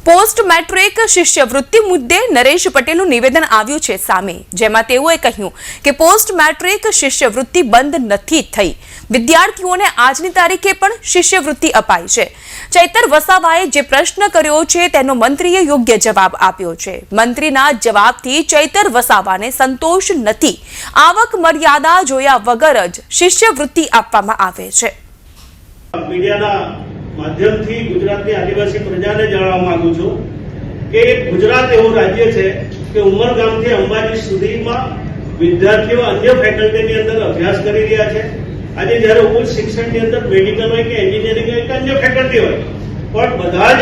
Post metric શિષ્યવૃત્તિ મુદ્દે નરેશ પટેલનું નિવેદન આવ્યું છે સામે, જેમાં તેઓએ કહ્યું કે પોસ્ટ મેટ્રિક શિષ્યવૃત્તિ બંધ નથી થઈ, વિદ્યાર્થીઓને આજની તારીખે પણ શિષ્યવૃત્તિ અપાઈ છે। ચૈતર વસાવાએ જે પ્રશ્ન કર્યો છે તેનો મંત્રીએ યોગ્ય જવાબ આપ્યો છે। મંત્રીના જવાબથી ચૈતર વસાવાને સંતોષ નથી। આવક મર્યાદા જોયા વગર જ શિષ્યવૃત્તિ આપવામાં આવે છે। માધ્યમથી ગુજરાતની આદિવાસી પ્રજાને જણાવવા માંગુ છું કે ગુજરાત એવું રાજ્ય છે કે ઉમરગામથી અંબાજી સુધીમાં વિદ્યાર્થીઓ અન્ય ફેકલ્ટીની અંદર અભ્યાસ કરી રહ્યા છે। આજે જ્યારે ઉચ્ચ શિક્ષણની અંદર મેડિકલ હોય કે એન્જિનિયરિંગ હોય કે અન્ય ફેકલ્ટી હોય, પણ બધા જ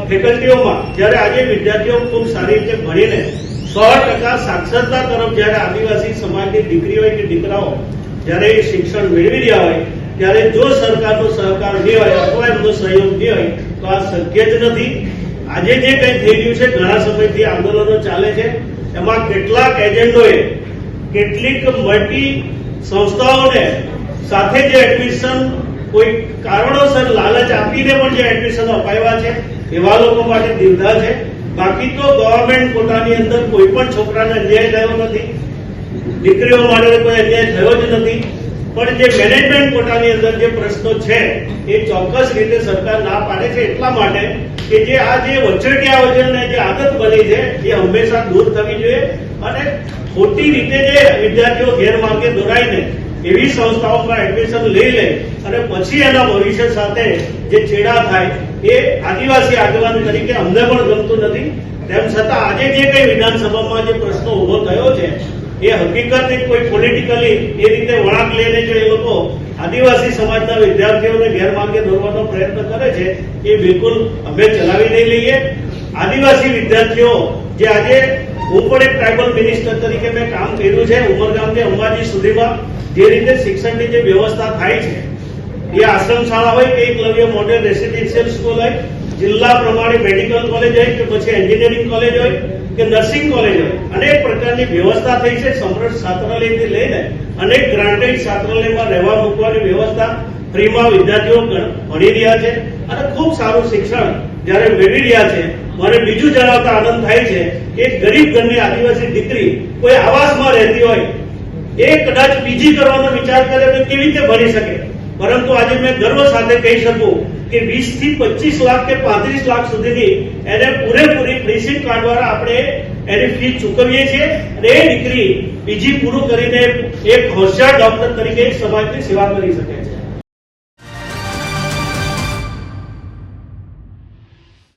ફેકલ્ટીઓમાં જ્યારે આજે વિદ્યાર્થીઓ ખૂબ સારી રીતે ભણીને 100% સાક્ષરતા તરફ જ્યારે આદિવાસી સમાજની દીકરી હોય કે દીકરાઓ જ્યારે શિક્ષણ મેળવી રહ્યા હોય, ત્યારે જો સરકારનો સહકાર નહીં હોય અથવા એમનો સહયોગ નહીં હોય તો આ શક્ય જ નથી। આજે જે કંઈ થઈ રહ્યું છે, ઘણા સમયથી આંદોલનો ચાલે છે, એમાં કેટલાક એજન્ડોએ કેટલીક મોટી સંસ્થાઓને સાથે જે એડમિશન કોઈ કારણોસર લાલચ આપીને પણ જે એડમિશન અપાવ્યા છે એવા લોકો માટે દિલદા છે। બાકી તો ગવર્મેન્ટ કોટાની અંદર કોઈ પણ છોકરાને અન્યાય થયો નથી, દીકરીઓ માટે કોઈ અન્યાય થયો જ નથી, પણ જે મેનેજમેન્ટ કોટાની અંદર જે પ્રશ્નો છે એ ચોક્કસ રીતે સરકાર ના પાડે છે। એટલા માટે કે જે આ જે વચેટિયા વચનને જે આદત બની છે એ હંમેશા દૂર થવી જોઈએ અને ખોટી રીતે જે વિદ્યાર્થીઓ ગેરમાર્ગે દોરાઈને એવી સંસ્થાઓમાં એડમિશન લઈ લે અને પછી એના ભવિષ્ય સાથે જે છેડા થાય એ આદિવાસી આગેવાન તરીકે અમને પણ ગમતું નથી। તેમ છતાં આજે જે કંઈ વિધાનસભામાં જે પ્રશ્નો ઉભો થયો છે એ હકીકત કોઈ પોલિટિકલી એ રીતે વળાંક લઈને જો એ લોકો આદિવાસી સમાજના વિદ્યાર્થીઓને ગેરમાર્ગે દોરવાનો પ્રયત્ન કરે છે એ બિલકુલ અમે ચલાવી નહીં લઈએ। આદિવાસી વિદ્યાર્થીઓ જે આજે હું પણ એક ટ્રાઇબલ મિનિસ્ટર તરીકે મેં કામ કર્યું છે, ઉમરગામથી અંબાજી સુધીમાં જે રીતે શિક્ષણની જે વ્યવસ્થા થાય છે એ આશ્રમ શાળા હોય કે એકલવ્ય મોડેલ રેસિડેન્શિયલ સ્કૂલ હોય, જિલ્લા પ્રમાણે મેડિકલ કોલેજ હોય કે પછી એન્જિનિયરિંગ કોલેજ હોય કે નર્સિંગ કોલેજ હોય, અનેક પ્રકારની વ્યવસ્થા થઈ છે। સમૃદ્ધ છાત્રાલયથી લઈને અનેક ગ્રાન્ટેડ છાત્રાલયમાં રહેવા મૂકવાની વ્યવસ્થા ફ્રીમાં વિદ્યાર્થીઓ ભણી રહ્યા છે અને ખૂબ સારું શિક્ષણ જ્યારે મેળવી રહ્યા છે। મને બીજું જણાવતા આનંદ થાય છે કે ગરીબ ઘરની આદિવાસી દીકરી કોઈ આવાસમાં રહેતી હોય એ કદાચ પીજી કરવાનો વિચાર કરે તો કેવી રીતે ભણી શકે, પરંતુ આજે મેં ગર્વ સાથે કહી શકું કે 20 થી 25 લાખ કે 35 લાખ સુધીની એને પૂરેપૂરી ફ્રી સીટ કાર્ડ દ્વારા આપણે એની ફી ચૂકવીએ છીએ અને એ દીકરી પીજી પૂરું કરીને એક હોશિયાર ડોક્ટર તરીકે સમાજની સેવા કરી શકે છે।